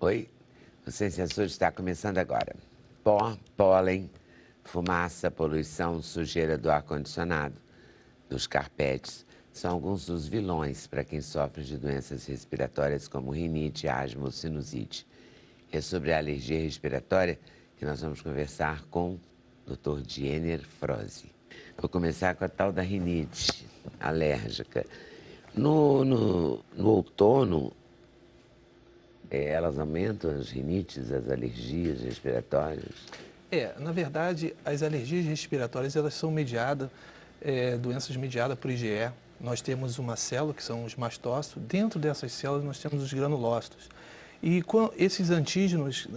Oi, o Ciência Sul está começando agora. Pó, pólen, fumaça, poluição, sujeira do ar-condicionado, dos carpetes, são alguns dos vilões para quem sofre de doenças respiratórias como rinite, asma ou sinusite. É sobre a alergia respiratória que nós vamos conversar com o Dr. Diener Frosi. Vou começar com a tal da rinite alérgica. No outono, elas aumentam as rinites, as alergias respiratórias? Na verdade, as alergias respiratórias, elas são mediadas, doenças mediadas por IgE. Nós temos uma célula, que são os mastócitos. Dentro dessas células, nós temos os granulócitos. E esses antígenos,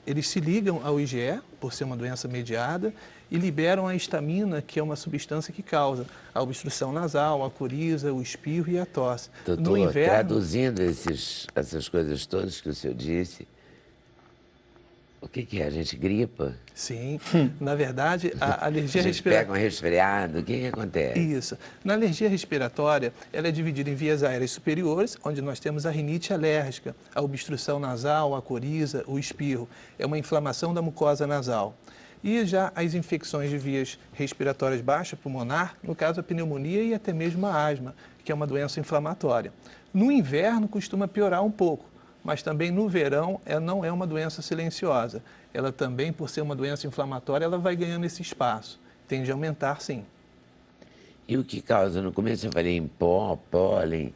eles se ligam ao IgE, por ser uma doença mediada, e liberam a histamina, que é uma substância que causa a obstrução nasal, a coriza, o espirro e a tosse. Doutor, no inverno, traduzindo essas coisas todas que o senhor disse, o que é? A gente gripa? Sim, na verdade, a alergia A gente respiratória... pega um resfriado, o que acontece? Isso. Na alergia respiratória, ela é dividida em vias aéreas superiores, onde nós temos a rinite alérgica, a obstrução nasal, a coriza, o espirro. É uma inflamação da mucosa nasal. E já as infecções de vias respiratórias baixas, pulmonar, no caso a pneumonia e até mesmo a asma, que é uma doença inflamatória. No inverno costuma piorar um pouco, mas também no verão ela não é uma doença silenciosa. Ela também, por ser uma doença inflamatória, ela vai ganhando esse espaço. Tende a aumentar, sim. E o que causa? No começo eu falei em pó, pólen,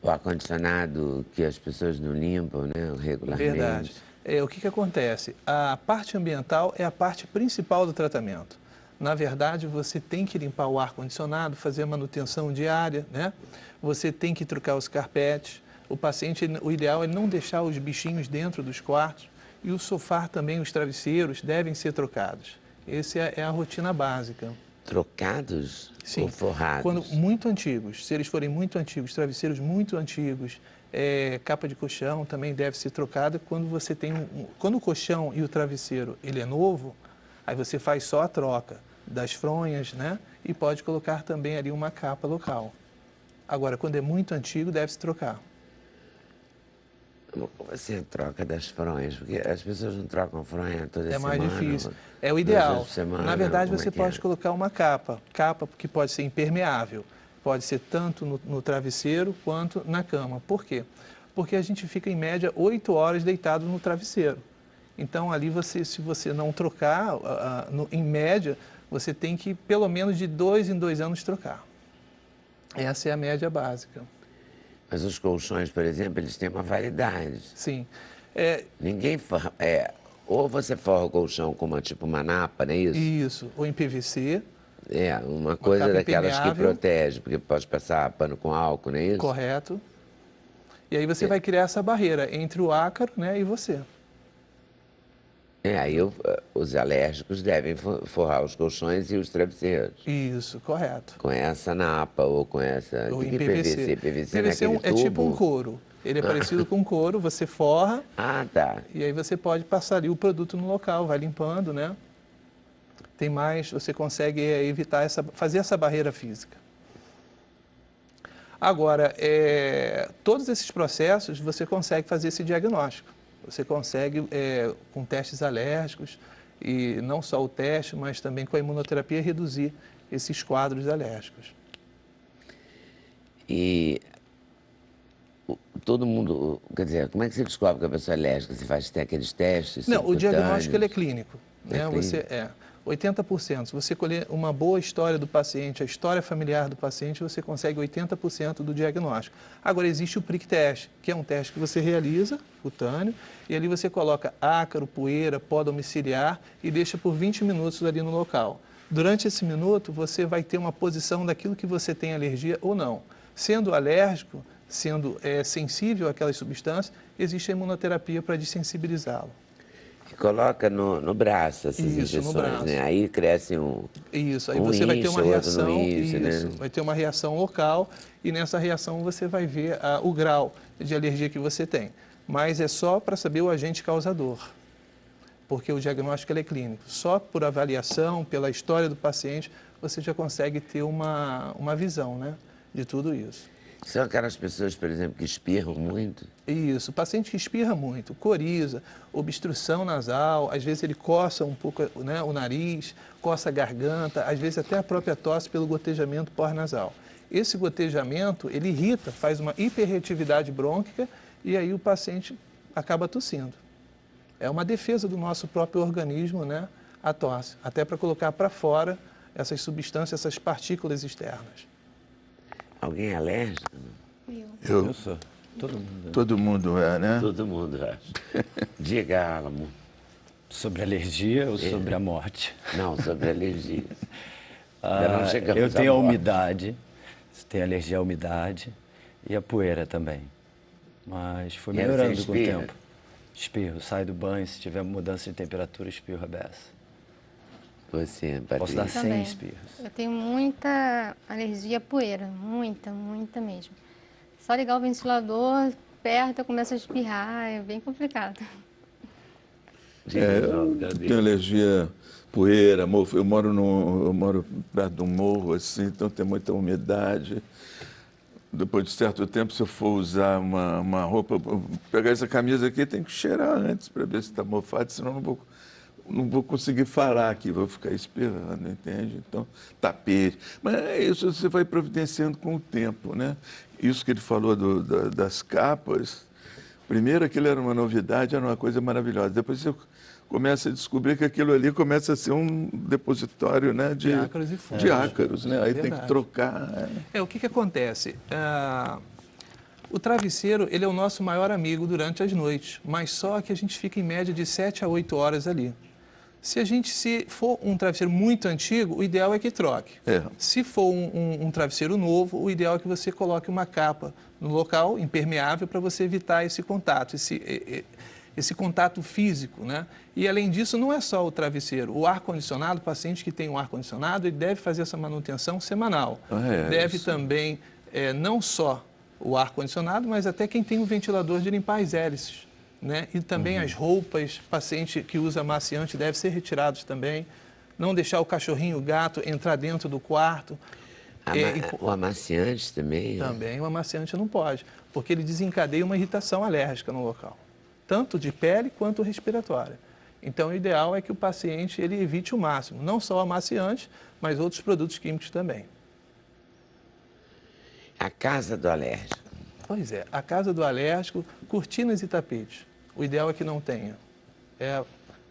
o ar-condicionado que as pessoas não limpam, né, regularmente. Verdade. O que acontece? A parte ambiental é a parte principal do tratamento. Na verdade, você tem que limpar o ar-condicionado, fazer a manutenção diária, né? Você tem que trocar os carpetes. O paciente, o ideal é não deixar os bichinhos dentro dos quartos. E o sofá também, os travesseiros, devem ser trocados. Essa é a rotina básica. Trocados? Sim. Ou forrados? Quando muito antigos, se eles forem muito antigos, travesseiros muito antigos, capa de colchão também deve ser trocada. Quando você tem quando o colchão e o travesseiro ele é novo, aí você faz só a troca das fronhas, né? E pode colocar também ali uma capa local. Agora, quando é muito antigo, deve-se trocar. Como assim troca das fronhas? Porque as pessoas não trocam fronha toda semana. É mais difícil. É o 2 ideal. vezes por semana, Na verdade, como você pode colocar uma capa. Capa que pode ser impermeável. Pode ser tanto no travesseiro quanto na cama. Por quê? Porque a gente fica, em média, 8 horas deitado no travesseiro. Então, ali, se você não trocar, em média, você tem que, pelo menos, de 2 em 2 anos, trocar. Essa é a média básica. Mas os colchões, por exemplo, eles têm uma validade. Sim. Ninguém forra, ou você forra o colchão com tipo uma napa, não é isso? Isso, ou em PVC. Uma coisa capa daquelas que impermeável. Protege, porque pode passar pano com álcool, não é isso? Correto. E aí você vai criar essa barreira entre o ácaro, né, e você. Aí os alérgicos devem forrar os colchões e os travesseiros. Isso, correto. Com essa napa ou com essa... Ou em que PVC. PVC PVC naquele é tipo um tubo? couro. Ele é parecido com couro, você forra Ah, tá. e aí você pode passar ali o produto no local, vai limpando, né? Tem mais, você consegue evitar fazer essa barreira física. Agora, todos esses processos você consegue fazer esse diagnóstico. Você consegue, com testes alérgicos, e não só o teste, mas também com a imunoterapia, reduzir esses quadros alérgicos. E todo mundo, quer dizer, como é que você descobre que a pessoa é alérgica? Você faz aqueles testes? Não, o diagnóstico ele é simultâneos? clínico. Né? Você 80%. Se você colher uma boa história do paciente, a história familiar do paciente, você consegue 80% do diagnóstico. Agora, existe o prick test, que é um teste que você realiza, cutâneo, e ali você coloca ácaro, poeira, pó domiciliar e deixa por 20 minutos ali no local. Durante esse minuto, você vai ter uma posição daquilo que você tem alergia ou não. Sendo alérgico, sendo sensível àquelas substâncias, existe a imunoterapia para desensibilizá-lo. E coloca no braço essas Isso, injeções, no braço. né? Aí cresce um... Isso, aí um você vai ter uma incha, outro reação, não incha, isso, né? vai ter uma reação local e nessa reação você vai ver o grau de alergia que você tem. Mas é só para saber o agente causador, porque o diagnóstico ele é clínico. Só por avaliação, pela história do paciente, você já consegue ter uma visão, né, de tudo isso. São aquelas pessoas, por exemplo, que espirram muito? Isso, o paciente que espirra muito, coriza, obstrução nasal, às vezes ele coça um pouco, né, o nariz, coça a garganta, às vezes até a própria tosse pelo gotejamento pós-nasal. Esse gotejamento, ele irrita, faz uma hiperreatividade brônquica e aí o paciente acaba tossindo. É uma defesa do nosso próprio organismo, né, a tosse, até para colocar para fora essas substâncias, essas partículas externas. Alguém é alérgico? Eu sou. Todo mundo. Todo mundo é, né? Todo mundo acha. Diga, Álamo. Sobre alergia ou sobre a morte? Não, sobre alergias. Ainda não chegamos Eu tenho à a morte. umidade, tenho alergia à umidade e à poeira também. Mas foi E aí melhorando você com o espirra? tempo. Espirro, saio do banho, se tiver mudança de temperatura, espirro a beça. Você, Posso dar Patrícia? 100 Também. espirros. Eu tenho muita alergia à poeira, muita mesmo. Só ligar o ventilador perto, eu começo a espirrar, é bem complicado. Diga de novo, Eu Gabi. tenho alergia à poeira, mofo. Eu moro perto de um morro, assim, então tem muita umidade. Depois de certo tempo, se eu for usar uma roupa, pegar essa camisa aqui, tem que cheirar antes para ver se está mofado, senão não vou conseguir falar aqui, vou ficar esperando, entende? Então, tapete. Mas isso você vai providenciando com o tempo, né? Isso que ele falou das capas, primeiro aquilo era uma novidade, era uma coisa maravilhosa. Depois você começa a descobrir que aquilo ali começa a ser um depositório, né, De ácaros e fungos. de ácaros, né? Aí tem que Verdade. trocar. O que acontece? O travesseiro, ele é o nosso maior amigo durante as noites, mas só que a gente fica em média de 7 a 8 horas ali. Se for um travesseiro muito antigo, o ideal é que troque. É. Se for um travesseiro novo, o ideal é que você coloque uma capa no local, impermeável, para você evitar esse contato, esse contato físico, né? E além disso, não é só o travesseiro. O ar-condicionado, o paciente que tem um ar-condicionado, ele deve fazer essa manutenção semanal. Deve isso. também, não só o ar-condicionado, mas até quem tem um ventilador de limpar as hélices, né? E também as roupas, paciente que usa amaciante deve ser retirados também. Não deixar o cachorrinho, o gato entrar dentro do quarto. O amaciante também? Também o amaciante não pode, porque ele desencadeia uma irritação alérgica no local, tanto de pele quanto respiratória. Então, o ideal é que o paciente ele evite o máximo, não só o amaciante, mas outros produtos químicos também. A casa do alérgico. Pois é, a casa do alérgico, cortinas e tapetes. O ideal é que não tenha. É a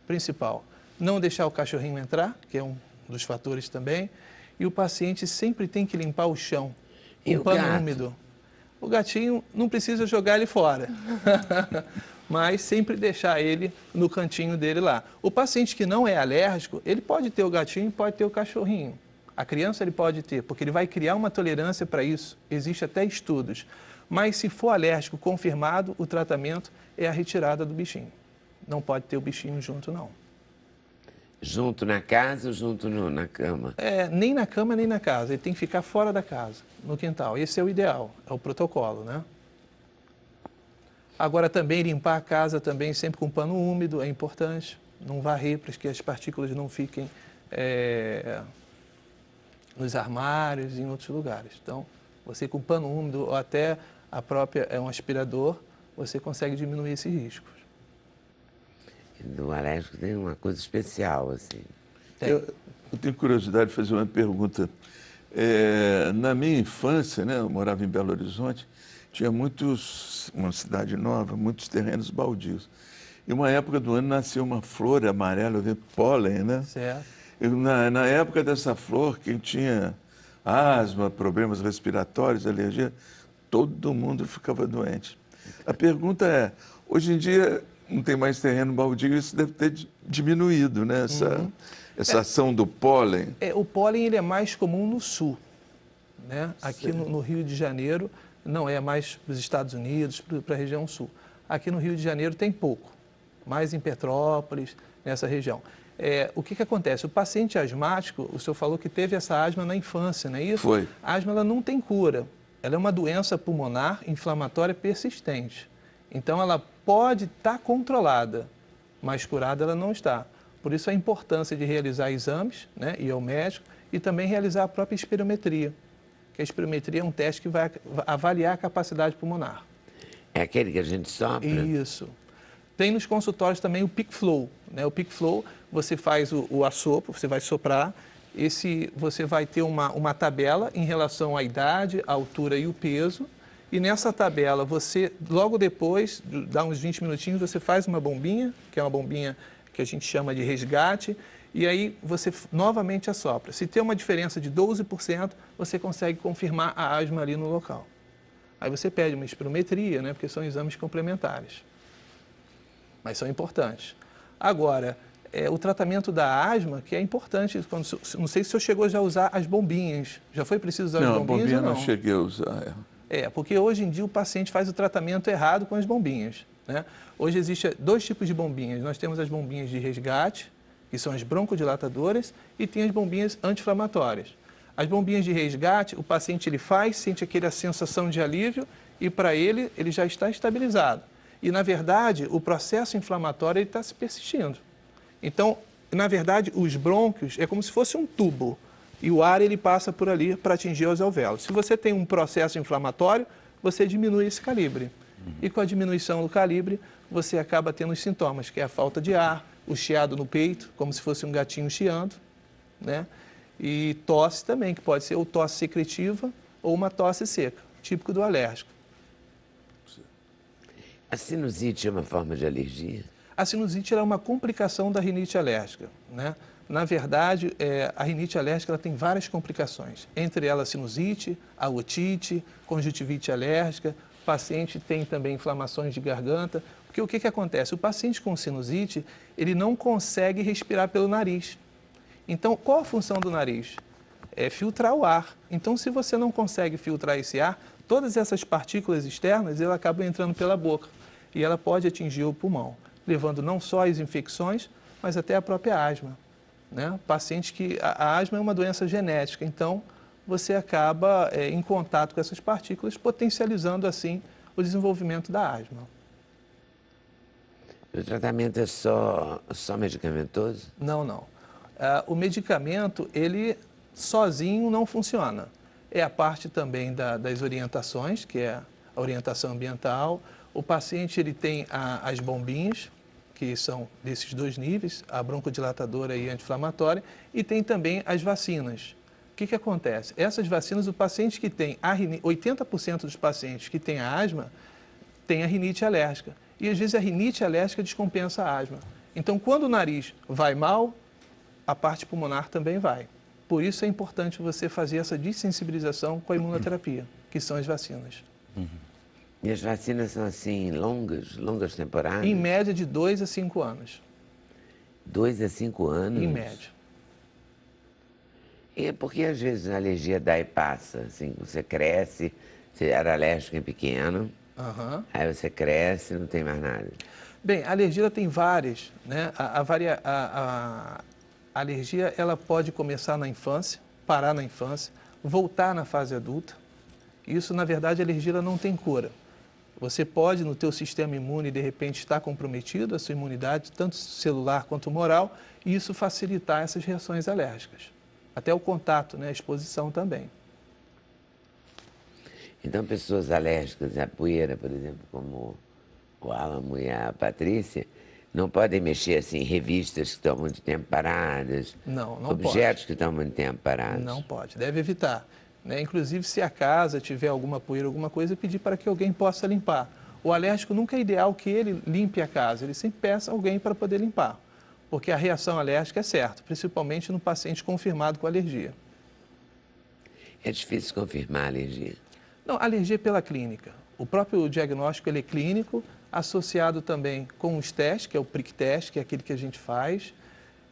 principal. Não deixar o cachorrinho entrar, que é um dos fatores também. E o paciente sempre tem que limpar o chão E com o pano gato? úmido. O gatinho não precisa jogar ele fora, mas sempre deixar ele no cantinho dele lá. O paciente que não é alérgico, ele pode ter o gatinho e pode ter o cachorrinho. A criança ele pode ter, porque ele vai criar uma tolerância para isso. Existe até estudos. Mas se for alérgico confirmado, o tratamento é a retirada do bichinho. Não pode ter o bichinho junto, não. Junto na casa ou junto na cama? Nem na cama, nem na casa. Ele tem que ficar fora da casa, no quintal. Esse é o ideal, é o protocolo, né? Agora, também limpar a casa também sempre com pano úmido é importante. Não varrer para que as partículas não fiquem nos armários e em outros lugares. Então, você com pano úmido ou até um aspirador, você consegue diminuir esses riscos. Do alérgico tem uma coisa especial, assim. Eu tenho curiosidade de fazer uma pergunta. Na minha infância, né, eu morava em Belo Horizonte, tinha uma cidade nova, muitos terrenos baldios. E uma época do ano nascia uma flor amarela, eu vi pólen, né? Certo. Na época dessa flor, quem tinha asma, problemas respiratórios, alergia, todo mundo ficava doente. A pergunta é, hoje em dia não tem mais terreno baldio, isso deve ter diminuído, né? Essa ação do pólen. O pólen ele é mais comum no sul, né? Aqui no Rio de Janeiro não é mais para os Estados Unidos, para a região sul. Aqui no Rio de Janeiro tem pouco, mais em Petrópolis, nessa região. O que acontece? O paciente asmático, o senhor falou que teve essa asma na infância, não é isso? Foi. A asma ela não tem cura. Ela é uma doença pulmonar inflamatória persistente. Então, ela pode estar controlada, mas curada ela não está. Por isso, a importância de realizar exames, né, ir ao médico e também realizar a própria espirometria, que a espirometria é um teste que vai avaliar a capacidade pulmonar. É aquele que a gente sopra? Isso. Tem nos consultórios também o Peak Flow, né? O Peak Flow, você faz o assopro, você vai soprar, você vai ter uma tabela em relação à idade, à altura e o peso, e nessa tabela você, logo depois, dá uns 20 minutinhos, você faz uma bombinha, que é uma bombinha que a gente chama de resgate, e aí você novamente assopra. Se tem uma diferença de 12%, você consegue confirmar a asma ali no local. Aí você pede uma espirometria, né, porque são exames complementares, mas são importantes. Agora, o tratamento da asma, que é importante, não sei se o senhor chegou já a usar as bombinhas. Já foi preciso usar as bombinhas ou não? Não cheguei a usar. Porque hoje em dia o paciente faz o tratamento errado com as bombinhas, né? Hoje existem 2 tipos de bombinhas. Nós temos as bombinhas de resgate, que são as broncodilatadoras, e tem as bombinhas anti-inflamatórias. As bombinhas de resgate, o paciente ele faz, sente aquela sensação de alívio e para ele já está estabilizado. E, na verdade, o processo inflamatório está se persistindo. Então, na verdade, os brônquios é como se fosse um tubo e o ar ele passa por ali para atingir os alvéolos. Se você tem um processo inflamatório, você diminui esse calibre. E com a diminuição do calibre, você acaba tendo os sintomas, que é a falta de ar, o chiado no peito, como se fosse um gatinho chiando, né? E tosse também, que pode ser ou tosse secretiva ou uma tosse seca, típico do alérgico. A sinusite é uma forma de alergia? A sinusite é uma complicação da rinite alérgica, né? Na verdade, a rinite alérgica ela tem várias complicações, entre elas a sinusite, a otite, conjuntivite alérgica, o paciente tem também inflamações de garganta, porque o que acontece? O paciente com sinusite, ele não consegue respirar pelo nariz. Então, qual a função do nariz? É filtrar o ar. Então, se você não consegue filtrar esse ar, todas essas partículas externas, elas acabam entrando pela boca e ela pode atingir o pulmão, levando não só as infecções, mas até a própria asma, né? Paciente que a asma é uma doença genética, então você acaba em contato com essas partículas, potencializando assim o desenvolvimento da asma. O tratamento é só medicamentoso? Não. O medicamento, ele sozinho não funciona. É a parte também das orientações, que é a orientação ambiental. O paciente ele tem as bombinhas, que são desses 2 níveis, a broncodilatadora e a anti-inflamatória, e tem também as vacinas. O que acontece? Essas vacinas, o paciente que tem 80% dos pacientes que têm a asma, tem a rinite alérgica. E às vezes a rinite alérgica descompensa a asma. Então, quando o nariz vai mal, a parte pulmonar também vai. Por isso é importante você fazer essa dessensibilização com a imunoterapia, que são as vacinas. E as vacinas são assim, longas temporadas? Em média de 2 a 5 anos. 2 a 5 anos? Em média. E porque às vezes a alergia dá e passa, assim, você cresce, você era alérgico em pequeno, aí você cresce e não tem mais nada. Bem, a alergia tem várias, né? A alergia ela pode começar na infância, parar na infância, voltar na fase adulta. Isso, na verdade, a alergia ela não tem cura. Você pode, no teu sistema imune, de repente, estar comprometido, a sua imunidade, tanto celular quanto moral, e isso facilitar essas reações alérgicas. Até o contato, né? A exposição também. Então, pessoas alérgicas à poeira, por exemplo, como o Álamo e a Patrícia, não podem mexer assim, em revistas que estão há muito tempo paradas? Não objetos pode. que estão há muito tempo parados? Não pode, deve evitar. Né? Inclusive, se a casa tiver alguma poeira, alguma coisa, pedir para que alguém possa limpar. O alérgico nunca é ideal que ele limpe a casa, ele sempre peça alguém para poder limpar, porque a reação alérgica é certa, principalmente no paciente confirmado com alergia. É difícil confirmar a alergia? Não, alergia é pela clínica. O próprio diagnóstico ele é clínico, associado também com os testes, que é o prick test, que é aquele que a gente faz,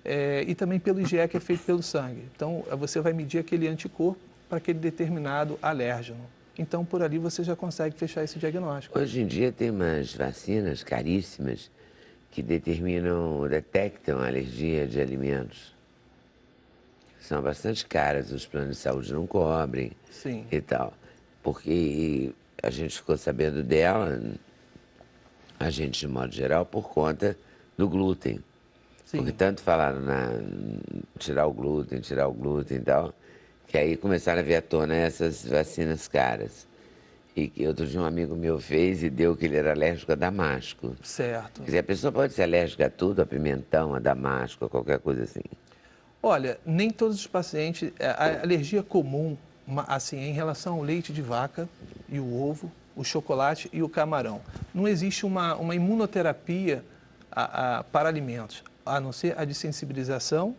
e também pelo IgE, que é feito pelo sangue. Então, você vai medir aquele anticorpo para aquele determinado alérgeno. Então, por ali você já consegue fechar esse diagnóstico. Hoje em dia tem umas vacinas caríssimas que detectam a alergia de alimentos. São bastante caras, os planos de saúde não cobrem. Sim. E tal. Porque a gente ficou sabendo dela, a gente de modo geral, por conta do glúten. Sim. Porque tanto falaram tirar o glúten e tal, Que aí começaram a vir à tona essas vacinas caras. E que outro dia um amigo meu fez e deu que ele era alérgico a damasco. Certo. Quer dizer, a pessoa pode ser alérgica a tudo, a pimentão, a damasco, a qualquer coisa assim. Olha, nem todos os pacientes, a alergia comum, assim, em relação ao leite de vaca e o ovo, o chocolate e o camarão. Não existe uma imunoterapia para alimentos, a não ser a de sensibilização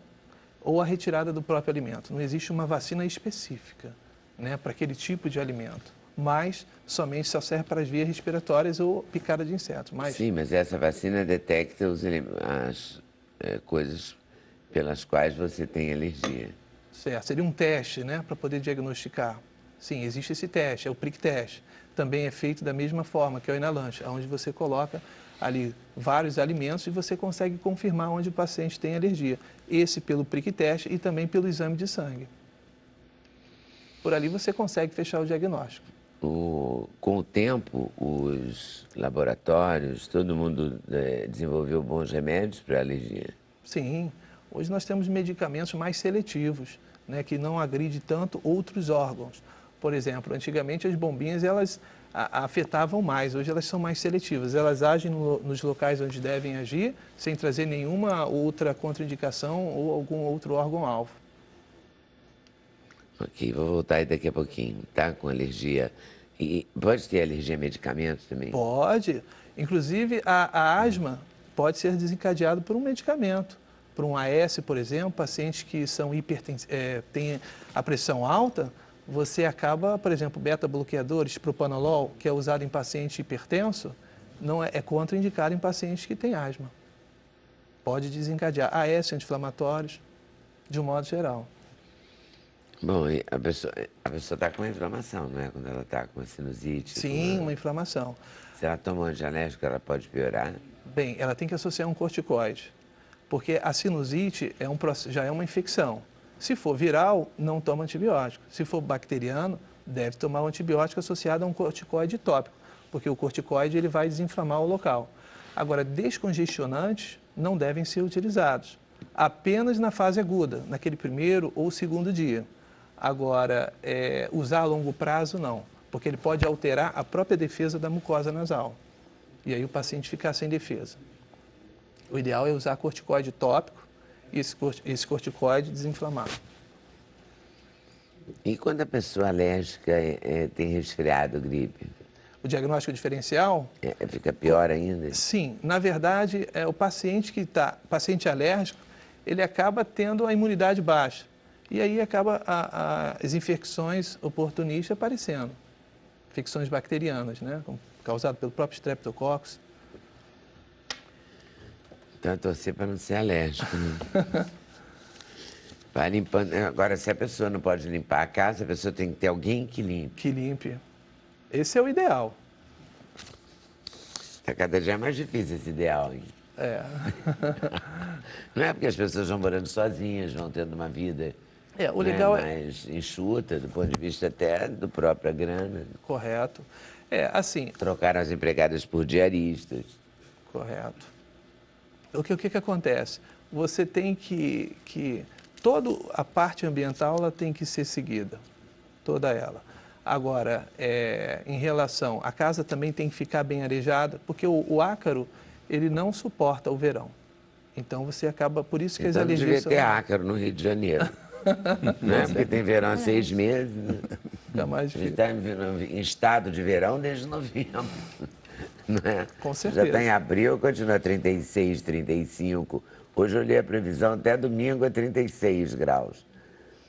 ou a retirada do próprio alimento. Não existe uma vacina específica, né, para aquele tipo de alimento, mas somente só serve para as vias respiratórias ou picada de insetos. Mas... Sim, mas essa vacina detecta as coisas pelas quais você tem alergia. Certo, seria um teste, né, para poder diagnosticar. Sim, existe esse teste, é o prick teste. Também é feito da mesma forma que é o Inalanche, onde você coloca ali vários alimentos e você consegue confirmar onde o paciente tem alergia. Esse pelo prick teste e também pelo exame de sangue. Por ali você consegue fechar o diagnóstico. Com o tempo, os laboratórios, todo mundo desenvolveu bons remédios para alergia. Sim, hoje nós temos medicamentos mais seletivos, né, que não agridem tanto outros órgãos. Por exemplo, antigamente as bombinhas elas afetavam mais, hoje elas são mais seletivas. Elas agem nos locais onde devem agir, sem trazer nenhuma outra contraindicação ou algum outro órgão-alvo. Ok, vou voltar aí daqui a pouquinho, tá? Com alergia. E pode ter alergia a medicamentos também? Pode. Inclusive, a asma pode ser desencadeada por um medicamento. Por um AS, por exemplo, pacientes que são têm a pressão alta, você acaba, por exemplo, beta-bloqueadores, propanolol, que é usado em paciente hipertenso, não é contraindicado em pacientes que têm asma. Pode desencadear AS, anti-inflamatórios, de um modo geral. Bom, e a pessoa está com uma inflamação, não é? Quando ela está com uma sinusite. Sim, uma inflamação. Se ela toma um antialérgico, ela pode piorar? Bem, ela tem que associar um corticoide, porque a sinusite já é uma infecção. Se for viral, não toma antibiótico. Se for bacteriano, deve tomar um antibiótico associado a um corticoide tópico, porque o corticoide ele vai desinflamar o local. Agora, descongestionantes não devem ser utilizados, apenas na fase aguda, naquele primeiro ou segundo dia. Agora, usar a longo prazo, não, porque ele pode alterar a própria defesa da mucosa nasal. E aí o paciente ficar sem defesa. O ideal é usar corticoide tópico e esse corticoide desinflamar. E quando a pessoa alérgica tem resfriado, gripe? O diagnóstico diferencial? Fica pior ainda? Sim, na verdade, o paciente paciente alérgico, ele acaba tendo a imunidade baixa. E aí acaba as infecções oportunistas aparecendo. Infecções bacterianas, né? Causadas pelo próprio Streptococcus. Então, torcer para não ser alérgico, né? Vai limpando. Agora, se a pessoa não pode limpar a casa, a pessoa tem que ter alguém que limpe. Que limpe. Esse é o ideal. Está cada dia mais difícil esse ideal, hein? É. Não é porque as pessoas vão morando sozinhas, vão tendo uma vida O legal mais enxuta, do ponto de vista até do própria grana. Correto. Assim... Trocaram as empregadas por diaristas. Correto. O que acontece? Você tem toda a parte ambiental ela tem que ser seguida, toda ela. Agora, em relação, a casa também tem que ficar bem arejada, porque o ácaro, ele não suporta o verão. Então você acaba, por isso que as alergias devia ter ácaro no Rio de Janeiro. Não é? Porque tem verão há 6 meses. Fica mais difícil. A gente está em estado de verão desde novembro. Não é? Com certeza. Já está em abril, continua 36, 35. Hoje eu olhei a previsão, até domingo é 36 graus.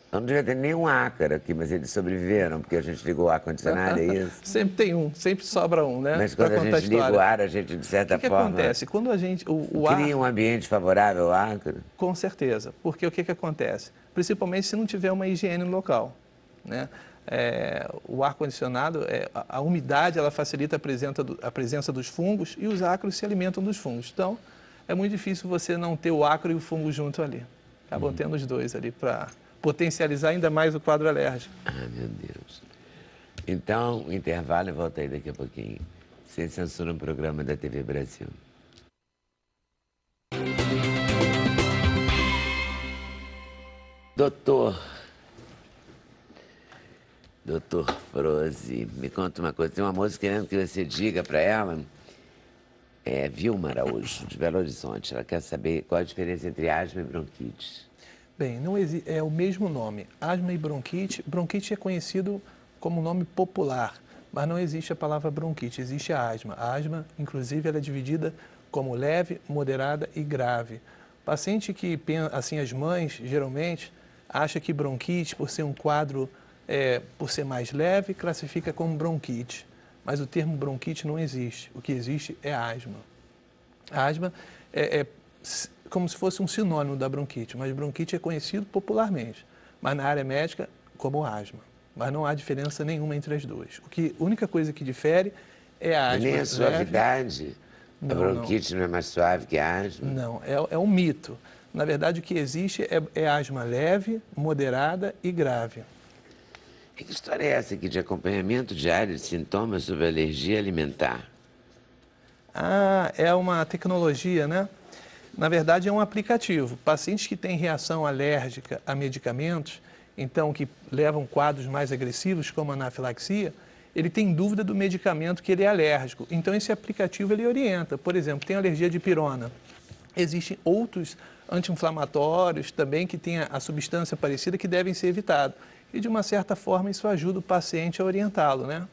Então não devia ter nenhum ácaro aqui, mas eles sobreviveram, porque a gente ligou o ar-condicionado, é isso? Sempre tem um, sempre sobra um, né? Mas quando a gente liga o ar, a gente, de certa forma... O que acontece? Quando a gente... Cria um ambiente favorável ao ácaro? Com certeza, porque o que acontece? Principalmente se não tiver uma higiene no local, né? O ar-condicionado, a umidade, ela facilita a presença dos fungos e os ácaros se alimentam dos fungos. Então, é muito difícil você não ter o ácaro e o fungo junto ali. Acabam tendo os dois ali para potencializar ainda mais o quadro alérgico. Ah, meu Deus. Então, intervalo e volta aí daqui a pouquinho. Sem censura, um programa da TV Brasil. Doutor, Doutor Froze, me conta uma coisa. Tem uma moça querendo que você diga para ela. É Vilma Araújo, de Belo Horizonte. Ela quer saber qual a diferença entre asma e bronquite. Bem, não é o mesmo nome. Asma e bronquite. Bronquite é conhecido como nome popular, mas não existe a palavra bronquite, existe a asma. A asma, inclusive, ela é dividida como leve, moderada e grave. Paciente que, assim, as mães, geralmente, acha que bronquite, por ser um quadro, por ser mais leve, classifica como bronquite. Mas o termo bronquite não existe. O que existe é asma. A asma é como se fosse um sinônimo da bronquite, mas bronquite é conhecido popularmente, mas na área médica como asma. Mas não há diferença nenhuma entre as duas. A única coisa que difere é a asma. Nem a suavidade? A bronquite não é mais suave que a asma? Não, é um mito. Na verdade, o que existe é asma leve, moderada e grave. E que história é essa aqui de acompanhamento diário de sintomas sobre alergia alimentar? Ah, é uma tecnologia, né? Na verdade, é um aplicativo. Pacientes que têm reação alérgica a medicamentos, então que levam quadros mais agressivos, como a anafilaxia, ele tem dúvida do medicamento que ele é alérgico. Então, esse aplicativo ele orienta. Por exemplo, tem alergia de pirona. Existem outros anti-inflamatórios também que têm a substância parecida que devem ser evitados. E, de uma certa forma, isso ajuda o paciente a orientá-lo, né?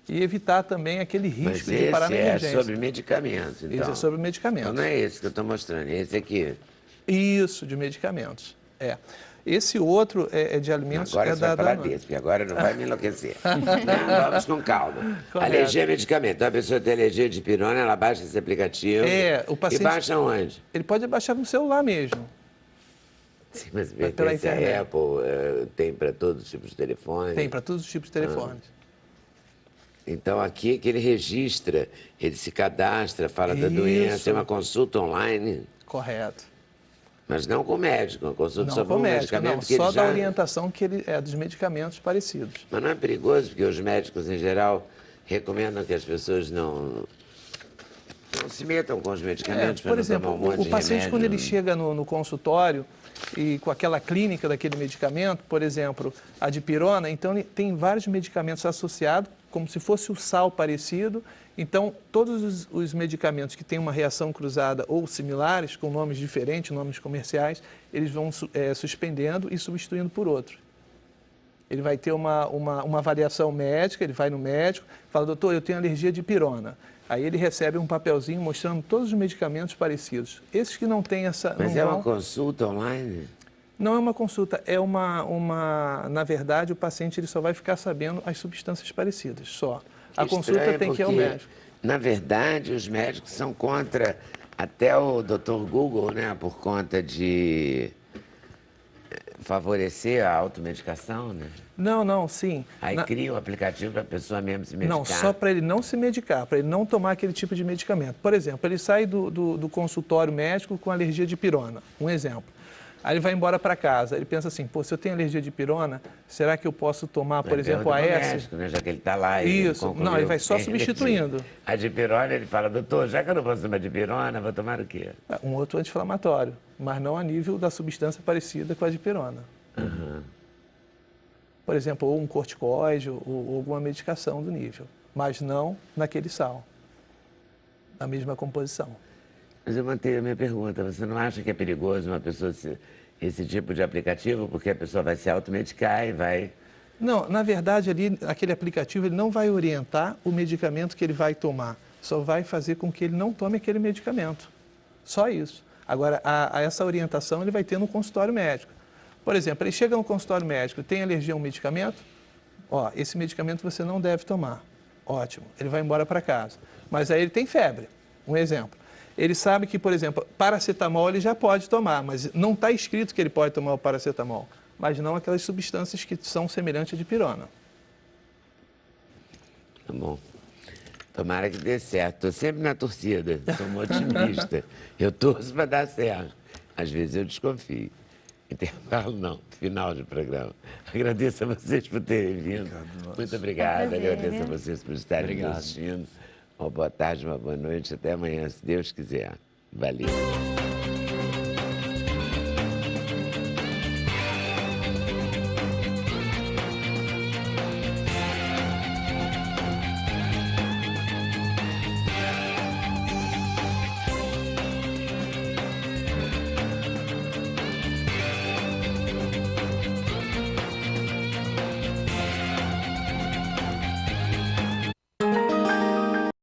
E evitar também aquele risco de parar na emergência. Esse é sobre medicamentos, então. Esse é sobre medicamentos. Então não é esse que eu estou mostrando, é esse aqui. Isso, de medicamentos. Esse outro é de alimentos... Agora você vai falar desse, porque agora não vai me enlouquecer. Não, vamos com calma. Correto. Alergia a medicamento. Então, a pessoa tem alergia de pirona, ela baixa esse aplicativo. O paciente, e baixa onde? Ele pode baixar no celular mesmo. Sim, mas pela internet. a Apple tem para todos os tipos de telefone? Tem para todos os tipos de telefones. Então, aqui que ele registra, ele se cadastra, fala da doença, tem uma consulta online. Correto. Mas não com o médico, uma consulta Não sobre com o um médico, medicamento não, que só ele já... da orientação que ele dos medicamentos parecidos. Mas não é perigoso, porque os médicos, em geral, recomendam que as pessoas não se metam com os medicamentos para por não exemplo, tomar um monte o de paciente, remédio. quando ele chega no consultório e com aquela clínica daquele medicamento, por exemplo, a dipirona, então tem vários medicamentos associados, como se fosse o sal parecido. Então, todos os medicamentos que têm uma reação cruzada ou similares, com nomes diferentes, nomes comerciais, eles vão suspendendo e substituindo por outro. Ele vai ter uma avaliação médica, ele vai no médico, fala, doutor, eu tenho alergia de pirona. Aí ele recebe um papelzinho mostrando todos os medicamentos parecidos. Esses que não têm essa... Mas é uma consulta online? Não é uma consulta, é na verdade, o paciente ele só vai ficar sabendo as substâncias parecidas, só. A consulta tem que ir ao médico. Na verdade, os médicos são contra, até o Dr. Google, né, por conta de favorecer a automedicação, né? Não, sim. Aí cria um aplicativo para a pessoa mesmo se medicar. Não, só para ele não se medicar, para ele não tomar aquele tipo de medicamento. Por exemplo, ele sai do consultório médico com alergia de pirona, um exemplo. Aí ele vai embora para casa, ele pensa assim, se eu tenho alergia de pirona, será que eu posso tomar, por exemplo, a S? Médico, né? Já que ele está lá. Isso, não, ele vai só substituindo. A dipirona, ele fala, doutor, já que eu não posso tomar dipirona, vou tomar o quê? Um outro anti-inflamatório, mas não a nível da substância parecida com a dipirona. Por exemplo, ou um corticoide, ou alguma medicação do nível, mas não naquele sal, na mesma composição. Mas eu mantenho a minha pergunta, você não acha que é perigoso uma pessoa esse tipo de aplicativo, porque a pessoa vai se automedicar e vai... Não, na verdade, aquele aplicativo ele não vai orientar o medicamento que ele vai tomar, só vai fazer com que ele não tome aquele medicamento, só isso. Agora, essa orientação ele vai ter no consultório médico. Por exemplo, ele chega no consultório médico, tem alergia a um medicamento, esse medicamento você não deve tomar, ótimo, ele vai embora para casa. Mas aí ele tem febre, um exemplo. Ele sabe que, por exemplo, paracetamol ele já pode tomar, mas não está escrito que ele pode tomar o paracetamol, mas não aquelas substâncias que são semelhantes à dipirona. Tá bom. Tomara que dê certo. Estou sempre na torcida, sou um otimista. Eu torço para dar certo. Às vezes eu desconfio. Intervalo não, final de programa. Agradeço a vocês por terem vindo. Muito obrigado. Agradeço a vocês por estarem assistindo. Uma boa tarde, uma boa noite. Até amanhã, se Deus quiser. Valeu.